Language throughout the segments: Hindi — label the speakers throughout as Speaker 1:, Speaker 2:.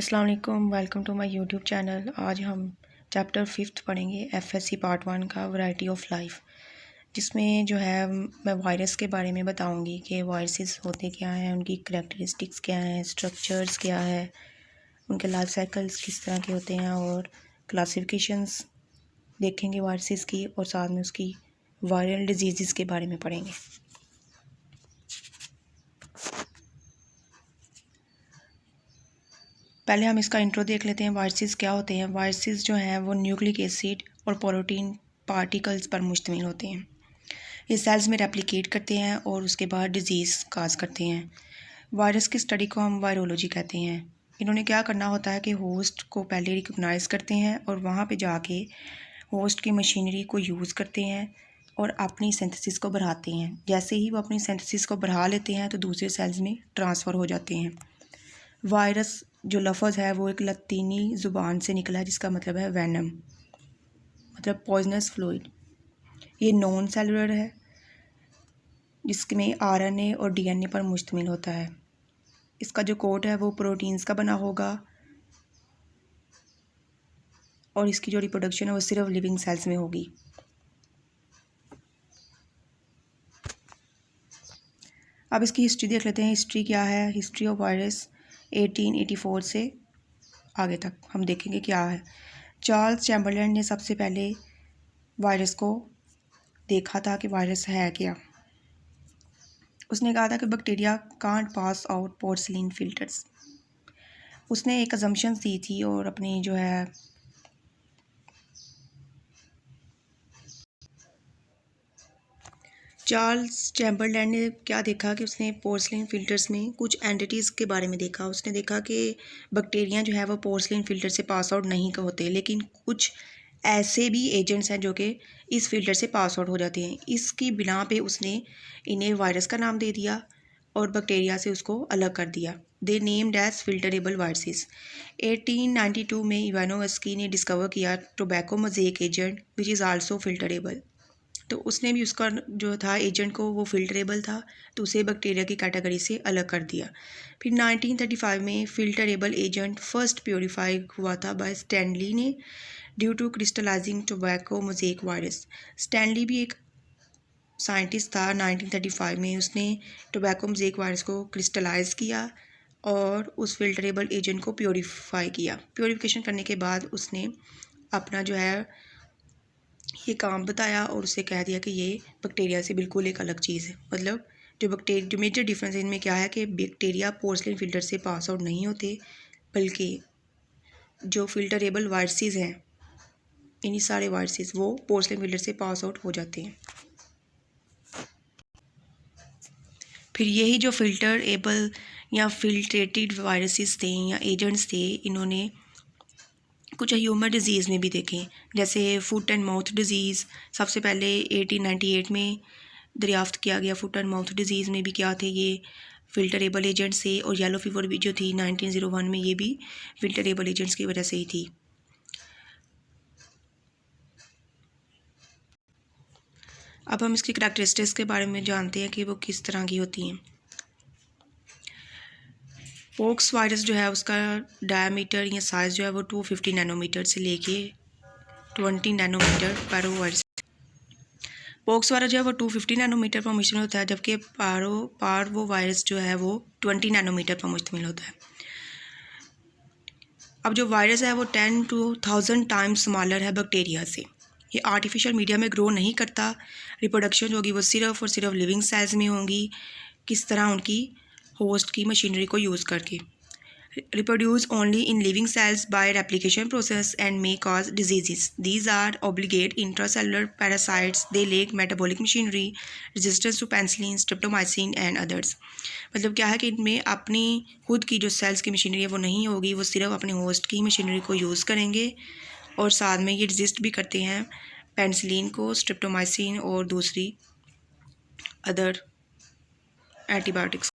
Speaker 1: अस्सलाम वालेकुम, welcome to my YouTube channel. आज हम चैप्टर 5th पढ़ेंगे एफएससी पार्ट 1 का वैरायटी ऑफ लाइफ, जिसमें जो है मैं वायरस के बारे में बताऊंगी कि वायरसेस होते क्या हैं, उनकी करैक्टरिस्टिक्स क्या हैं, स्ट्रक्चर्स क्या है, उनके लाइफ साइकिल्स किस तरह के होते हैं और क्लासिफिकेशंस देखेंगे वायरसेस की, और साथ में उसकी वायरल डिजीज़ के बारे में पढ़ेंगे। पहले हम इसका इंट्रो देख लेते हैं। वायरसेस क्या होते हैं। वायरसेस जो हैं वो न्यूक्लिक एसिड और प्रोटीन पार्टिकल्स पर मुश्तमिल होते हैं। ये सेल्स में रेप्लिकेट करते हैं और उसके बाद डिजीज़ काज करते हैं। वायरस की स्टडी को हम वायरोलॉजी कहते हैं। इन्होंने क्या करना होता है कि होस्ट को पहले रिकॉग्नाइज करते हैं और वहाँ पे जाके होस्ट की मशीनरी को यूज़ करते हैं और अपनी सिंथेसिस को बढ़ाते हैं। जैसे ही वो अपनी सिंथेसिस को बढ़ा लेते हैं तो दूसरे सेल्स में ट्रांसफ़र हो जाते हैं। वायरस जो लफ्ज़ है वो एक लतीनी ज़ुबान से निकला है, जिसका मतलब है वेनम, मतलब पॉइजनस फ्लूइड। ये नॉन सेलुलर है, जिसमें आरएनए और डीएनए पर मुश्तमिल होता है। इसका जो कोट है वो प्रोटीन्स का बना होगा और इसकी जो रिप्रोडक्शन है वो सिर्फ लिविंग सेल्स में होगी। अब इसकी हिस्ट्री देख लेते हैं। हिस्ट्री क्या है। हिस्ट्री ऑफ वायरस 1884 से आगे तक हम देखेंगे क्या है। चार्ल्स चैम्बरलेन ने सबसे पहले वायरस को देखा था कि वायरस है क्या। उसने कहा था कि bacteria can't pass out porcelain filters. उसने एक अजम्पशन दी थी और अपनी जो है चार्ल्स चैम्बरलेन ने क्या देखा कि उसने पोर्सिलिन फ़िल्टर्स में कुछ एंटिटीज़ के बारे में देखा। उसने देखा कि बैक्टीरिया जो है वो पोर्सिलिन फ़िल्टर से पास आउट नहीं होते, लेकिन कुछ ऐसे भी एजेंट्स हैं जो कि इस फ़िल्टर से पास आउट हो जाते हैं। इसकी बिना पे उसने इन्हें वायरस का नाम दे दिया और बैक्टीरिया से उसको अलग कर दिया। They named as filterable viruses. 1892 में इवानोव्स्की ने डिस्कवर किया tobacco mosaic agent which is also filterable. तो उसने भी उसका जो था एजेंट को वो फिल्टरेबल था, तो उसे बैक्टीरिया की कैटेगरी से अलग कर दिया। फिर 1935 में फिल्टरेबल एजेंट फर्स्ट प्योरीफाई हुआ था बाय स्टैनली ने due to crystallising tobacco mosaic virus. Stanley भी एक साइंटिस्ट था। 1935 में उसने टोबैको मोज़ेक वायरस को क्रिस्टलाइज किया और उस फिल्टरेबल एजेंट को प्योरीफाई किया। प्योरीफिकेशन करने के बाद उसने अपना जो है ये काम बताया और उसे कह दिया कि ये बैक्टीरिया से बिल्कुल एक अलग चीज़ है। मतलब जो मेजर डिफरेंस इनमें क्या है कि बैक्टीरिया पोर्सिलिन फ़िल्टर से पास आउट नहीं होते, बल्कि जो फिल्टरेबल वायरसेस हैं, इन्हीं सारे वायरसेस वो पोर्सिलिन फ़िल्टर से पास आउट हो जाते हैं। फिर यही जो फिल्टरेबल या फिल्ट्रेटेड वायरसेस थे या एजेंट्स थे, इन्होंने कुछ ह्यूमन डिजीज़ में भी देखें, जैसे फुट एंड माउथ डिजीज़। सबसे पहले 1898 में दरियाफ्त किया गया। फुट एंड माउथ डिजीज़ में भी क्या थे, ये फिल्टरेबल एजेंट्स थे। और येलो फीवर भी जो थी 1901 में, ये भी फिल्टरेबल एजेंट्स की वजह से ही थी। अब हम इसकी करैक्टरिस्टिक्स के बारे में जानते हैं कि वो किस तरह की होती हैं। पोक्स वायरस जो है उसका डायमीटर या साइज़ जो है वो 250 नैनोमीटर से लेके 20 नैनोमीटर पर वायरस। पोक्स वायरस जो है वो 250 नैनोमीटर पर मुश्तमिल होता है, जबकि पार्वो वायरस जो है वो 20 नैनोमीटर पर मुश्तमिल होता है। अब जो वायरस है वो 10 to 1000 टाइम्स स्मॉलर है बैक्टीरिया से। ये आर्टिफिशियल मीडिया में ग्रो नहीं करता। रिप्रोडक्शन जो होगी वो सिर्फ और सिर्फ लिविंग सेल्स में होंगी। किस तरह? उनकी होस्ट की मशीनरी को यूज़ करके। reproduce only in living cells by replication process and may cause diseases. These are obligate intracellular parasites. They lack metabolic machinery, resistance to penicillin, streptomycin and others. मतलब क्या है कि इनमें अपनी खुद की जो सेल्स की मशीनरी है वो नहीं होगी, वो सिर्फ अपने होस्ट की मशीनरी को यूज़ करेंगे और साथ में ये रेजिस्ट भी करते हैं पेनिसिलिन को, स्ट्रेप्टोमाइसिन और दूसरी अदर एंटीबायोटिक्स।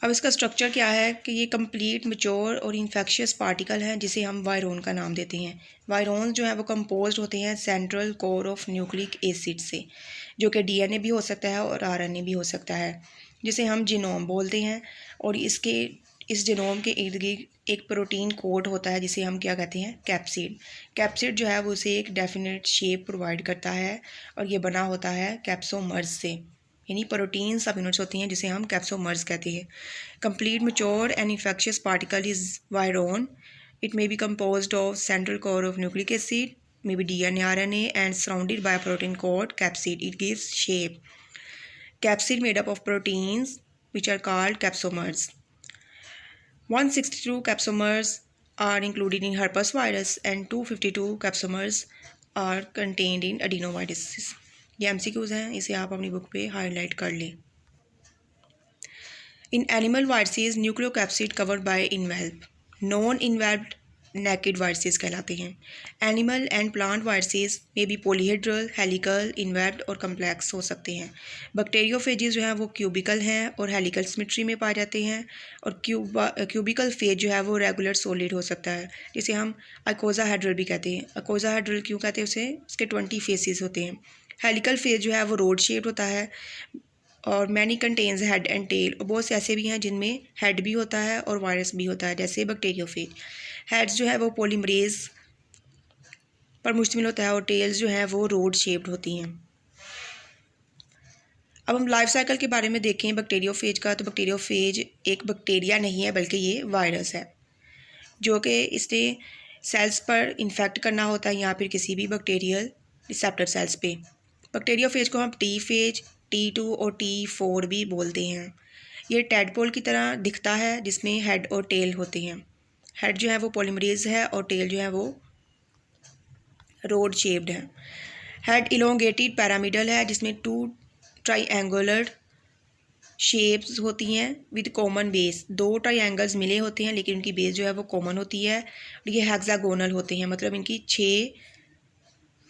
Speaker 1: अब इसका स्ट्रक्चर क्या है कि ये कंप्लीट मैच्योर और इन्फेक्शियस पार्टिकल हैं, जिसे हम वायरोन का नाम देते हैं। वायरोन जो है वो कंपोज्ड होते हैं central core of nucleic acid से, जो कि डीएनए भी हो सकता है और आरएनए भी हो सकता है। जिसे हम जीनोम बोलते हैं। और इस जीनोम के इर्द गिर्द एक प्रोटीन कोट होता है जिसे हम क्या कहते हैं, कैप्सिड। कैप्सिड जो है वो उसे एक डेफिनेट शेप प्रोवाइड करता है और ये बना होता है कैप्सोमर्स से, यानी प्रोटीन सब यूनिट्स होती हैं जिसे हम कैप्सोमर्स कहते हैं। Complete mature and infectious particle is virion. It may be composed of central core of nucleic acid, may be DNA, RNA and surrounded by a protein coat, capsid. It gives shape. Capsid made up of proteins which are called capsomers. 162 capsomers are included in herpes virus and 252 capsomers are contained in adenoviruses. ये MCQs हैं, इसे आप अपनी बुक पे हाईलाइट कर लें। In animal viruses, nucleocapsid covered by envelop. Non-enveloped naked viruses कहलाते हैं। एनिमल एंड प्लांट वायरसेस में भी पॉलीहेड्रल, हेलिकल, इन्वेल्प्ड और कम्प्लेक्स हो सकते हैं। बैक्टीरियोफेजेस जो है वो क्यूबिकल हैं और हेलिकल सिमेट्री में पाए जाते हैं। और क्यूबिकल फेज जो है वो रेगुलर सॉलिड हो सकता है, जिसे हम आइकोसाहेड्रल भी कहते हैं। आइकोसाहेड्रल क्यों कहते हैं उसे, उसके 20 फेसेस होते हैं। हेलिकल फेज जो है वो रोड शेप्ड होता है और many contains head and tail. और बहुत से ऐसे भी हैं जिनमें हेड भी होता है और वायरस भी होता है, जैसे बैक्टीरियोफेज। हेड्स जो है वो पॉलीमरेज पर मुश्तमिल होता है और टेल्स जो है वो रोड शेप्ड होती हैं। अब हम लाइफ साइकिल के बारे में देखें बैक्टीरियोफेज का, तो बैक्टीरियोफेज एक बैक्टीरिया नहीं है बल्कि ये वायरस है, जो कि इसने सेल्स पर इन्फेक्ट करना होता है या फिर किसी भी बैक्टीरियल रिसेप्टर सेल्स पे। बैक्टीरियोफेज को हम T फेज, T2 और T4 भी बोलते हैं। ये टैडपोल की तरह दिखता है जिसमें हेड और टेल होते हैं। हेड जो है वो पॉलीमरेज है और टेल जो है वो रोड शेप्ड है। हेड इलोंगेटेड पैरामिडल है जिसमें 2 ट्राइएंगुलर शेप्स होती हैं विद कॉमन बेस। 2 ट्राइएंगल्स मिले होते हैं लेकिन उनकी बेस जो है वो कॉमन होती है। और ये हेक्सागोनल होते हैं, मतलब इनकी 6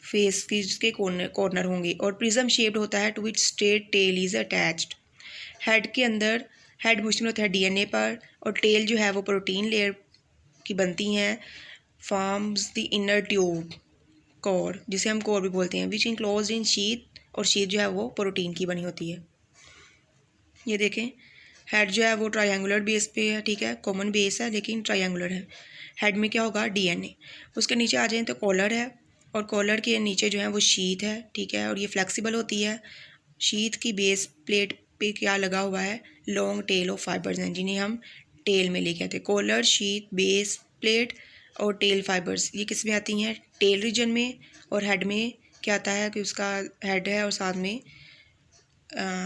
Speaker 1: फेस की जिसके कॉर्नर होंगे। और प्रिज्म शेप्ड होता है to which straight tail is attached. Head के अंदर हेड मुश्तमिल होता है DNA पर और टेल जो है वो प्रोटीन लेयर की बनती हैं। Forms the inner tube core, जिसे हम कोर भी बोलते हैं, विच इनक्लोज्ड इन शीथ। और शीथ जो है वो प्रोटीन की बनी होती है। ये देखें, हेड जो है वो ट्रायंगुलर बेस पे है, ठीक है, कॉमन बेस है लेकिन ट्रायंगुलर है। हेड में क्या होगा, DNA। उसके नीचे आ जाएं तो कॉलर है और कॉलर के नीचे जो है वो शीथ है, ठीक है, और ये फ्लेक्सिबल होती है। शीथ की बेस प्लेट पे क्या लगा हुआ है, लॉन्ग टेल ऑफ फाइबर्स हैं जिन्हें हम टेल में लेके आते हैं। कॉलर, शीथ, बेस प्लेट और टेल फाइबर्स ये किस में आती हैं, टेल रीजन में। और हेड में क्या आता है कि उसका हेड है और साथ में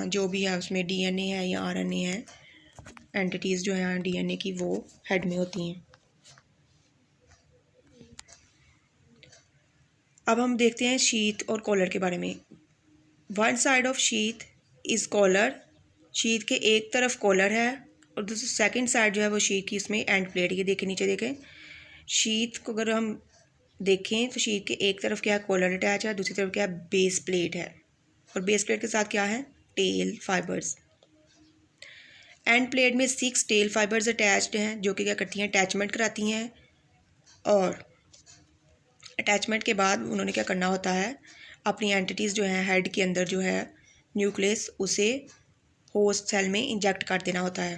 Speaker 1: जो भी है उसमें DNA है या RNA है, एंटिटीज़ जो हैं DNA की वो हेड में होती हैं। अब हम देखते हैं शीथ और कॉलर के बारे में। One side of sheath is collar. Sheath के एक तरफ कॉलर है और दूसरी सेकंड साइड जो है वो शीथ की इसमें एंड प्लेट। ये देखें, नीचे देखें, शीथ को अगर हम देखें तो शीथ के एक तरफ क्या है, कॉलर अटैच है, दूसरी तरफ क्या है, बेस प्लेट है। और बेस प्लेट के साथ क्या है, टेल फाइबर्स। एंड प्लेट में 6 टेल फाइबर्स अटैच्ड हैं जो कि क्या करती हैं, अटैचमेंट कराती हैं। और अटैचमेंट के बाद उन्होंने क्या करना होता है, अपनी एंटिटीज़ जो हैं हेड के अंदर जो है न्यूक्लियस, उसे होस्ट सेल में इंजेक्ट कर देना होता है।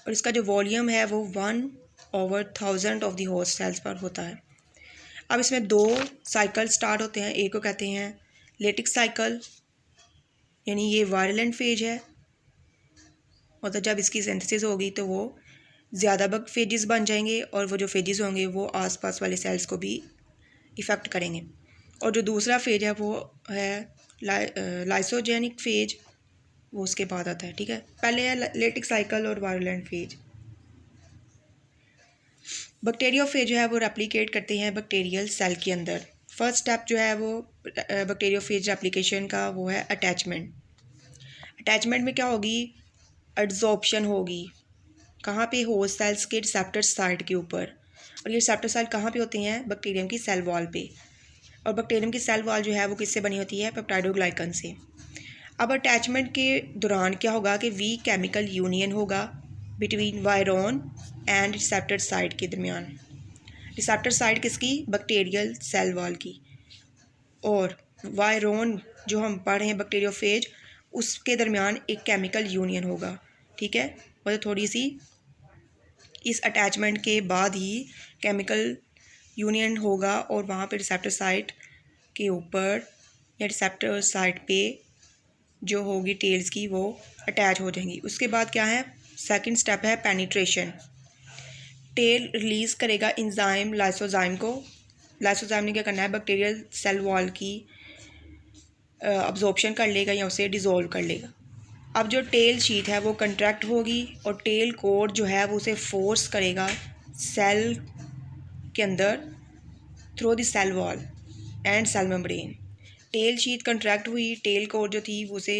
Speaker 1: और इसका जो वॉल्यूम है वो 1/1000 ऑफ द होस्ट सेल्स पर होता है। अब इसमें 2 साइकिल स्टार्ट होते हैं। एक को कहते हैं लेटिक साइकिल, यानी ये वायलेंट फेज है, मतलब जब इसकी सिंथेसिस होगी तो वो ज़्यादा फेजेस बन जाएंगे और वो जो फेजेस होंगे वो आसपास वाले सेल्स को भी इफ़ेक्ट करेंगे। और जो दूसरा फेज है वो है लाइसोजेनिक फेज, वो उसके बाद आता है, ठीक है। पहले है लेटिक साइकिल और वायलेंट फेज। बैक्टीरियोफेज जो है वो रेप्लिकेट करते हैं बैक्टीरियल सेल के अंदर। फर्स्ट स्टेप जो है वो बैक्टीरियोफेज रेप्लिकेशन का वो है अटैचमेंट। अटैचमेंट में क्या होगी, एड्जॉर्प्शन होगी। कहाँ पे, होस्ट सेल्स के रिसेप्टर साइड के ऊपर। और ये रिसेप्टर साइड कहाँ पे होते हैं, बैक्टीरियम की सेल वॉल पे। और बैक्टीरियम की सेल वॉल जो है वो किससे बनी होती है, पेप्टाइडोग्लाइकन से। अब अटैचमेंट के दौरान क्या होगा कि वीक केमिकल यूनियन होगा बिटवीन वायरोन एंड रिसेप्टर साइड के दरमियान। रिसेप्टर साइड किसकी, बैक्टीरियल सेल वॉल की। और वायरोन जो हम पढ़ रहे हैं बैक्टीरियोफेज, उसके दरमियान एक केमिकल यूनियन होगा, ठीक है। मतलब थोड़ी सी इस अटैचमेंट के बाद ही केमिकल यूनियन होगा और वहाँ पे रिसेप्टर साइट के ऊपर या रिसेप्टर साइट पे जो होगी टेल्स की वो अटैच हो जाएंगी। उसके बाद क्या है, सेकंड स्टेप है पेनिट्रेशन। टेल रिलीज़ करेगा इंजाइम लाइसोजाइम को। लाइसोजाइम ने क्या करना है, बैक्टीरियल सेल वॉल की अब्जॉर्प्शन कर लेगा या उसे डिज़ोल्व कर लेगा। अब जो टेल शीट है वो कंट्रैक्ट होगी और टेल कोड जो है वो उसे फोर्स करेगा सेल के अंदर through the cell wall and cell membrane. Tail sheath contract हुई, टेल कोड जो थी वो उसे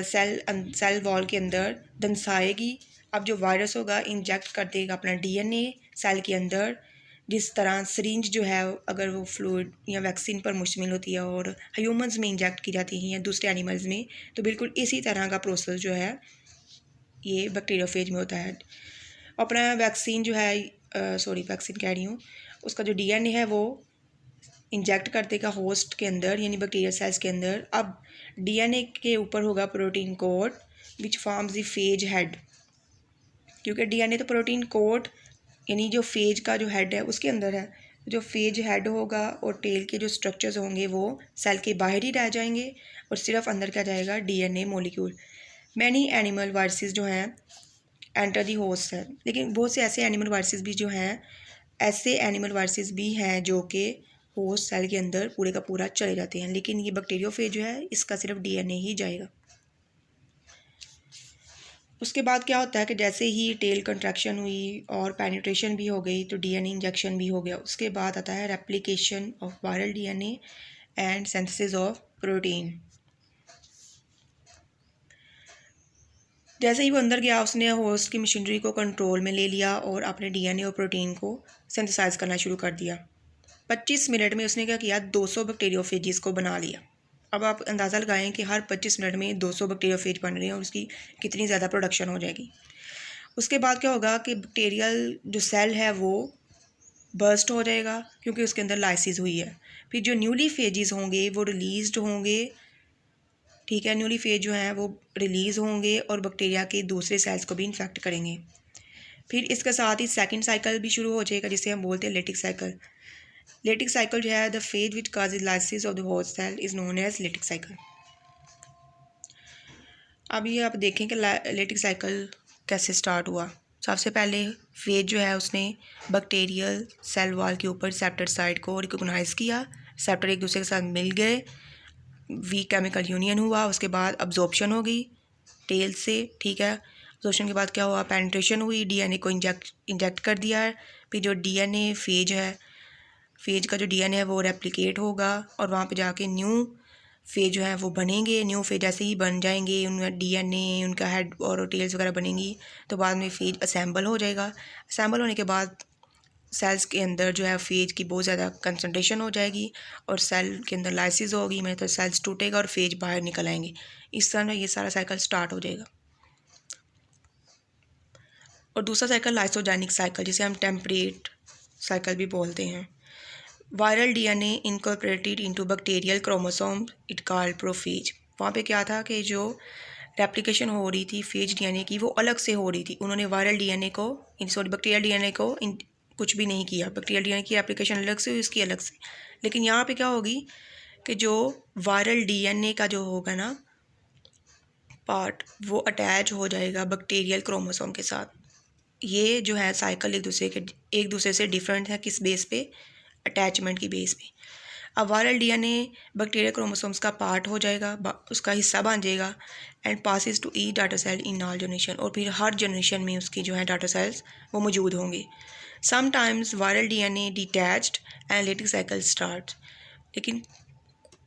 Speaker 1: सेल वॉल के अंदर दंसाएगी। अब जो वायरस होगा इंजेक्ट कर देगा अपना डीएनए सेल के अंदर। जिस तरह सिरिंज जो है अगर वो फ्लूइड या वैक्सीन पर मुश्तमिल होती है और ह्यूमंस में इंजेक्ट की जाती है या दूसरे एनिमल्स में, तो बिल्कुल इसी तरह का प्रोसेस जो है ये बैक्टीरियोफेज में होता है। अपना वैक्सीन जो है वैक्सीन कह रही हूँ, उसका जो डीएनए है वो इंजेक्ट कर देगा होस्ट के अंदर यानी बैक्टीरियल सेल्स के अंदर। अब डीएनए के ऊपर होगा protein code which forms the phase head, क्योंकि डीएनए तो प्रोटीन कोड यानी जो फेज का जो हेड है उसके अंदर है। जो फेज हेड होगा और टेल के जो स्ट्रक्चर्स होंगे वो सेल के बाहर ही रह जाएंगे और सिर्फ अंदर क्या जाएगा, DNA molecule. Many animal viruses जो हैं एंटर दी होस्ट सेल, लेकिन बहुत से ऐसे एनिमल वायरसेस भी जो हैं, ऐसे एनिमल वायरसेस भी हैं जो कि होस्ट सेल के अंदर पूरे का पूरा चले जाते हैं, लेकिन ये बैक्टीरियोफेज जो है इसका सिर्फ डीएनए ही जाएगा। उसके बाद क्या होता है कि जैसे ही टेल कंट्रैक्शन हुई और पेनिट्रेशन भी हो गई तो डीएनए इंजेक्शन भी हो गया। उसके बाद आता है replication of viral DNA and synthesis of protein. जैसे ही वो अंदर गया उसने होस्ट की मशीनरी को कंट्रोल में ले लिया और अपने डीएनए और प्रोटीन को सिंथेसाइज करना शुरू कर दिया। 25 मिनट में उसने क्या किया, 200 बैक्टीरियोफेजेस को बना लिया। अब आप अंदाज़ा लगाएं कि हर 25 मिनट में 200 बैक्टीरियोफेज बन रहे हैं और उसकी कितनी ज़्यादा प्रोडक्शन हो जाएगी। उसके बाद क्या होगा कि बैक्टीरियल जो सेल है वो बर्स्ट हो जाएगा क्योंकि उसके अंदर लाइसिस हुई है। फिर जो न्यूली फेजेस होंगे वो रिलीज़ होंगे, ठीक है। न्यूली फेज जो हैं वो रिलीज़ होंगे और बैक्टीरिया के दूसरे सेल्स को भी इन्फेक्ट करेंगे। फिर इसके साथ ही सेकंड साइकिल भी शुरू हो जाएगा जिसे हम बोलते हैं लेटिक साइकिल। लेटिक साइकिल जो है the phage which causes lysis of the host cell is known as lytic cycle. अब ये आप देखें कि लेटिक साइकिल कैसे स्टार्ट हुआ। सबसे पहले फेज जो है उसने बैक्टीरियल सेल वॉल के ऊपर रिसेप्टर साइट को रिकोगनाइज़ किया, रिसेप्टर एक दूसरे के साथ मिल गए, वी केमिकल यूनियन हुआ। उसके बाद अब्जॉर्प्शन हो गई टेल से, ठीक है। अब्जॉर्प्शन के बाद क्या हुआ, पेनिट्रेशन हुई, डीएनए को इंजेक्ट कर दिया है। फिर जो डीएनए फेज है, फेज का जो डीएनए है वो रेप्लिकेट होगा और वहाँ पे जाके न्यू फेज जो है वो बनेंगे। न्यू फेज जैसे ही बन जाएंगे, उनका डीएनए, उनका हेड और टेल्स वगैरह बनेंगी, तो बाद में फेज असेंबल हो जाएगा। असेंबल होने के बाद सेल्स के अंदर जो है फेज की बहुत ज़्यादा कंसनट्रेशन हो जाएगी और सेल के अंदर लाइसिस होगी, मतलब सेल्स टूटेगा और फेज बाहर निकल आएंगे। इस तरह ये सारा साइकिल स्टार्ट हो जाएगा। और दूसरा साइकिल लाइसोजेनिक साइकिल, जिसे हम टेम्परेट साइकिल भी बोलते हैं। Viral DNA incorporated into bacterial chromosome it called prophase. वहाँ पे क्या था कि जो रेप्लिकेशन हो रही थी फेज डीएनए की वो अलग से हो रही थी। उन्होंने वायरल डीएनए को बैक्टीरियल डीएनए को कुछ भी नहीं किया। बैक्टीरियल डीएनए की एप्लीकेशन अलग से हुई, उसकी अलग से। लेकिन यहाँ पे क्या होगी कि जो वायरल डीएनए का जो होगा ना पार्ट, वो अटैच हो जाएगा बैक्टीरियल क्रोमोसोम के साथ। ये जो है साइकिल एक दूसरे से डिफरेंट है किस बेस पे, अटैचमेंट की बेस पे। अब वायरल डीएनए बैक्टीरियल क्रोमोसोम्स का पार्ट हो जाएगा, उसका हिस्सा बन जाएगा and passes to each daughter cell in all generation. और फिर हर जनरेशन में उसकी जो है डाटा सेल्स वो मौजूद होंगे। Sometimes viral DNA detached and lytic cycle start. लेकिन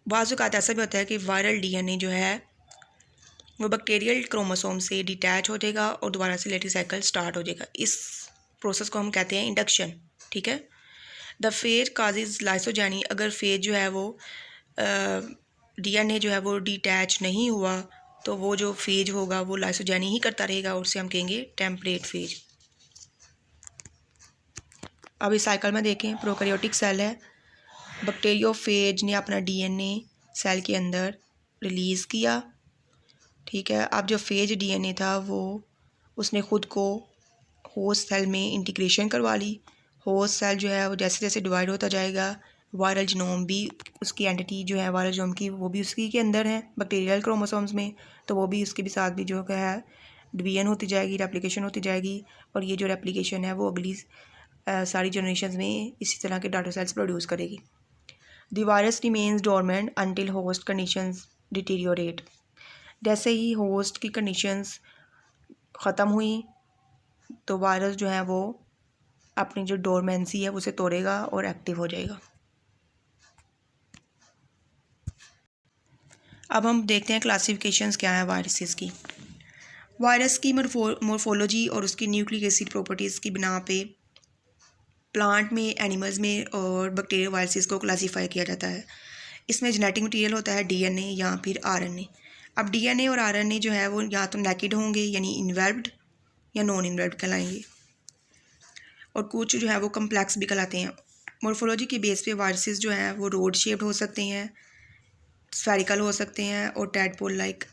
Speaker 1: बाज़ औक़ात ऐसा भी होता है कि वायरल डीएनए जो है वो बैक्टीरियल क्रोमोसोम से डिटैच हो जाएगा और दोबारा से लेटिक साइकिल स्टार्ट हो जाएगा। इस प्रोसेस को हम कहते हैं इंडक्शन, ठीक है। The phase causes lysogeny. अगर फेज जो है वो डीएनए जो है वो डिटैच नहीं हुआ तो वो जो फेज होगा वो लाइसोजेनी ही करता रहेगा और उसे हम कहेंगे टेम्परेट फेज। अब इस साइकिल में देखें, प्रोकैरियोटिक सेल है, बैक्टीरियोफेज ने अपना डीएनए सेल के अंदर रिलीज़ किया, ठीक है। अब जो फेज डीएनए था वो उसने ख़ुद को होस्ट सेल में इंटीग्रेशन करवा ली। होस्ट सेल जो है वो जैसे जैसे डिवाइड होता जाएगा, वायरल जीनोम भी उसकी एंटिटी जो है वायरल जीनोम की वो भी उसी के अंदर है बैक्टीरियल क्रोमोसोम्स में, तो वो भी उसके भी साथ भी जो है डिवीजन होती जाएगी, रेप्लिकेशन होती जाएगी। और ये जो रेप्लिकेशन है वो अगली सारी जनरेशन में इसी तरह के डाटा सेल्स प्रोड्यूस करेगी। The virus remains dormant until host conditions deteriorate. जैसे ही होस्ट की कंडीशंस ख़त्म हुई तो वायरस जो है वो अपनी जो डोरमेंसी है उसे तोड़ेगा और एक्टिव हो जाएगा। अब हम देखते हैं क्लासिफिकेशंस क्या है वायरसेस की। वायरस की मोर्फोलॉजी और उसकी न्यूक्लिक एसिड प्रॉपर्टीज़ की बिना पे प्लांट में, एनिमल्स में और बैक्टीरियल वायरसेस को क्लासीफाई किया जाता है। इसमें जेनेटिक मटेरियल होता है डीएनए या फिर आरएनए। अब डीएनए और आरएनए जो है वो या तो नेकेड होंगे यानी इन्वेल्व्ड या नॉन इन्वेल्व्ड कहलाएंगे, और कुछ जो है वो कम्प्लेक्स भी कहलाते हैं। मोर्फोलॉजी के बेस पे वायरसेस जो है वो रोड शेप्ड हो सकते हैं, स्फेरिकल हो सकते हैं और टैडपोल लाइक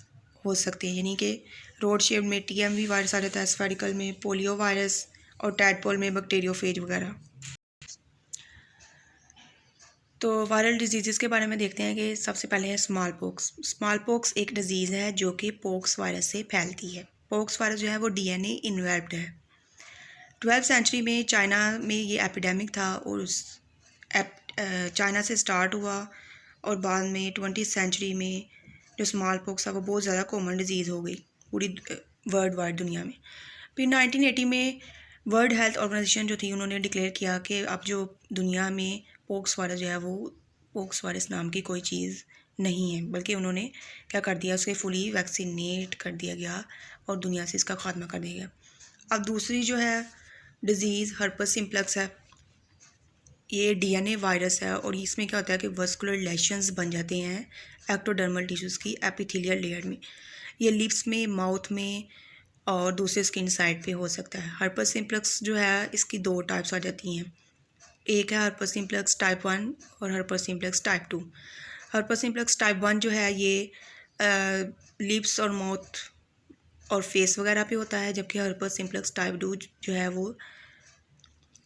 Speaker 1: हो सकते हैं। यानी कि रोड शेप्ड में टीएमवी वायरस आ जाता है, स्फेरिकल में पोलियो वायरस और टैडपोल में बैक्टीरियोफेज वगैरह। तो वायरल डिजीज़ के बारे में देखते हैं कि सबसे पहले है स्मॉल पॉक्स। स्मॉल पॉक्स एक डिजीज़ है जो कि पॉक्स वायरस से फैलती है। पॉक्स वायरस जो है वो डीएनए इन्वेल्व्ड है। 12वीं सेंचुरी में चाइना में ये एपिडेमिक था और चाइना से स्टार्ट हुआ और बाद में 20वीं सेंचुरी में जो स्मॉल पॉक्स था वो बहुत ज़्यादा कॉमन डिजीज़ हो गई पूरी वर्ल्ड वाइड दुनिया में। फिर 1980 में वर्ल्ड हेल्थ ऑर्गेनाइजेशन जो थी उन्होंने डिक्लेयर किया कि अब जो दुनिया में पॉक्स वायरस जो है वो पॉक्स वायरस नाम की कोई चीज़ नहीं है, बल्कि उन्होंने क्या कर दिया, उसे फुली वैक्सीनेट कर दिया गया और दुनिया से इसका खात्मा कर दिया गया। अब दूसरी जो है डिज़ीज़ हर्पस सिम्प्लेक्स है। ये डीएनए वायरस है और इसमें क्या होता है कि वस्कुलर लेशंस बन जाते हैं एक्टोडर्मल टिश्यूज़ की एपिथेलियल लेयर में। ये लिप्स में, माउथ में और दूसरे स्किन साइड पे हो सकता है। हर्पस सिम्प्लेक्स जो है इसकी 2 टाइप्स आ जाती हैं, एक है हर्पस सिम्प्लेक्स टाइप 1 और herpes simplex type 2। Herpes simplex type 1 जो है ये लिप्स और माउथ और फेस वगैरह पे होता है, जबकि हर्पस सिम्प्लेक्स टाइप 2 जो है वो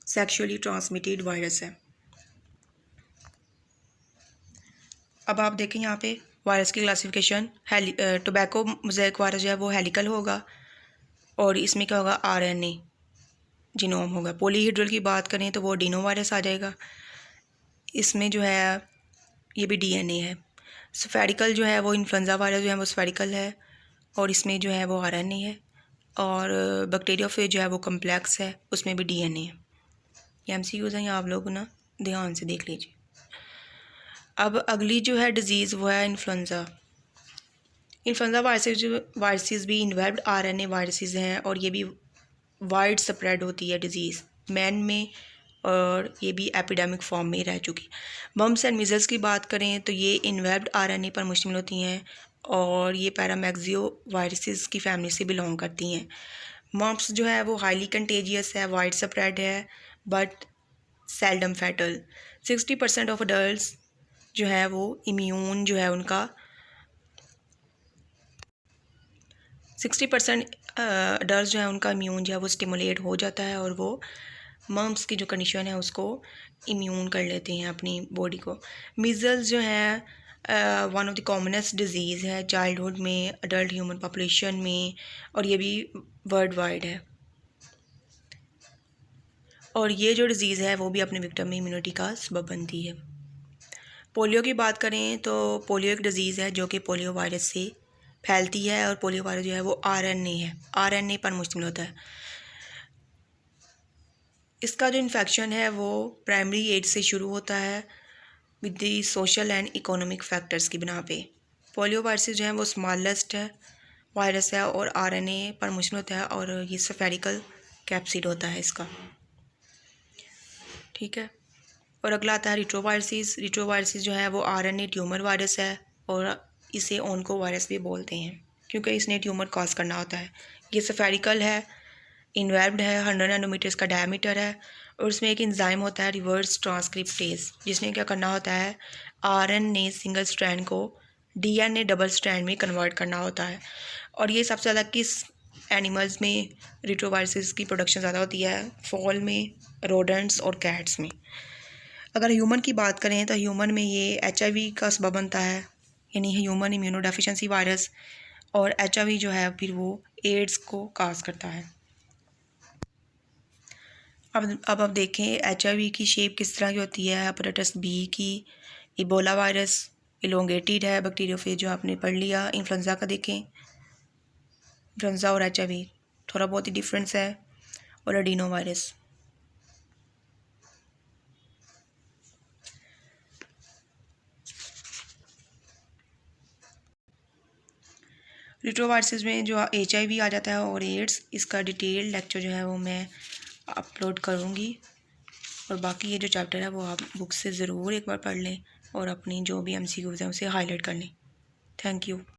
Speaker 1: सेक्सुअली ट्रांसमिटेड वायरस है। अब आप देखें यहाँ पे वायरस की क्लासिफिकेशन। टोबैको मोज़ेक वायरस जो है वो हेलिकल होगा और इसमें क्या होगा, आरएनए जीनोम होगा। पॉलीहेड्रल की बात करें तो वो एडिनो वायरस आ जाएगा, इसमें जो है ये भी डीएनए है। स्फेरिकल जो है वो इन्फ्लुएंजा वायरस जो है वो स्फेरिकल है और इसमें जो है वो आरएनए है। और बैक्टीरियोफेज जो है वो कम्प्लेक्स है, उसमें भी डीएनए है। ये एमसीक्यूज़ हैं, आप लोग ना ध्यान से देख लीजिए। अब अगली जो है डिज़ीज़ वो है इन्फ्लुएंजा। इन्फ्लुएंजा वायरसेस भी इन्वेल्व्ड आरएनए वायरसेस हैं और ये भी वाइड स्प्रेड होती है डिज़ीज़ मैन में और ये भी एपिडेमिक फॉर्म में रह चुकी। मम्स एंड मीज़ल्स की बात करें तो ये इन्वेल्व्ड आरएनए पर मुश्तमिल होती हैं और ये पैरामैक्सियो वायरसेस की फैमिली से बिलोंग करती हैं। मम्स जो है वो हाईली कंटेजियस है, वाइड स्प्रेड है but seldom fatal. 60% of adults जो है वो इम्यून जो है उनका 60% अडल्ट जो है उनका इम्यून जो है वो स्टिमुलेट हो जाता है और वो मम्स की जो कंडीशन है उसको इम्यून कर लेते हैं अपनी बॉडी को। मीज़ल्स जो है one of the commonest disease है चाइल्डहुड में, अडल्ट ह्यूमन पॉपुलेशन में, और ये भी वर्ल्ड वाइड है। और ये जो डिज़ीज़ है वो भी अपने विक्टिम में इम्यूनिटी का सबब बनती है। पोलियो की बात करें तो पोलियो एक डिज़ीज़ है जो कि पोलियो वायरस से फैलती है और पोलियो वायरस जो है वो आरएनए है, आरएनए पर मुश्तमिल होता है। इसका जो इन्फेक्शन है वो प्राइमरी एज से शुरू होता है with the social and economic factors की बिना पे। पोलियो वायरस जो है वो स्मॉलेस्ट है वायरस है और आरएनए पर मुश्तमिल होता है और ये स्फेरिकल कैप्सिड होता है इसका, ठीक है। और अगला आता है रिट्रोवायरसिस। रिट्रोवायरसिस जो है वो आरएनए ट्यूमर वायरस है और इसे ओनको वायरस भी बोलते हैं क्योंकि इसने ट्यूमर कॉज करना होता है। ये स्फेरिकल है, इन्वेल्व्ड है, 100 नैनोमीटर्स का डायमीटर है और उसमें एक एंजाइम होता है रिवर्स ट्रांसक्रिप्टेज, जिसने क्या करना होता है, आरएनए सिंगल स्ट्रैंड को डीएनए डबल स्ट्रैंड में कन्वर्ट करना होता है। और ये सबसे ज़्यादा किस एनिमल्स में रेट्रोवायरसेस की प्रोडक्शन ज़्यादा होती है? फॉल में, रोडेंट्स और कैट्स में। अगर ह्यूमन की बात करें तो ह्यूमन में ये HIV का सबब बनता है, यानी ह्यूमन इम्यूनोडेफिशिएंसी वायरस। और HIV जो है फिर वो एड्स को काज करता है। अब देखें HIV की शेप किस तरह की होती है। हेपेटाइटिस B की इबोला वायरस इलोंगेटेड है, बैक्टीरियोफेज जो आपने पढ़ लिया। इन्फ्लुएंजा का देखें, इन्फ्लुएंजा और HIV थोड़ा बहुत ही डिफरेंस है। और एडिनो वायरस। रेट्रोवायरसेस में जो HIV आ जाता है और एड्स, इसका डिटेल लेक्चर जो है वो मैं अपलोड करूँगी। और बाकी ये जो चैप्टर है वो आप बुक से ज़रूर एक बार पढ़ लें और अपनी जो भी MCQs हैं उसे हाईलाइट कर लें। Thank you.